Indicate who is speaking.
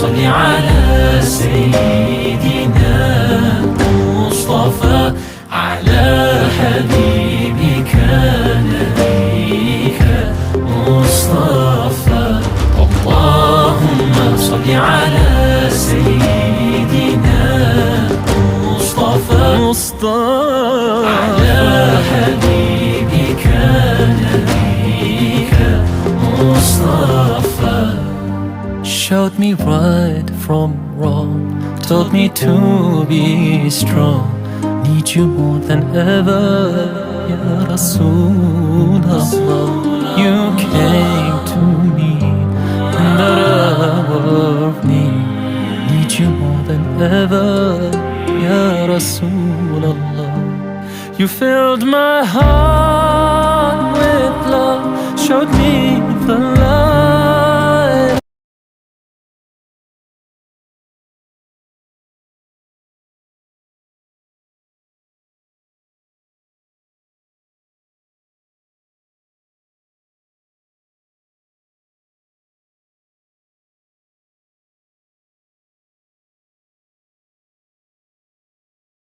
Speaker 1: صل على سيدنا مصطفى على حبيبك نبيك مصطفى. اللهم صل على سيدنا مصطفى على حبيبك نبيك مصطفى. Showed me right from wrong, told me to be strong. Need you more than ever, Ya Rasulullah. You came to me in the hour of need. Need you more than ever, Ya Rasulullah. You filled my heart with love, showed me the love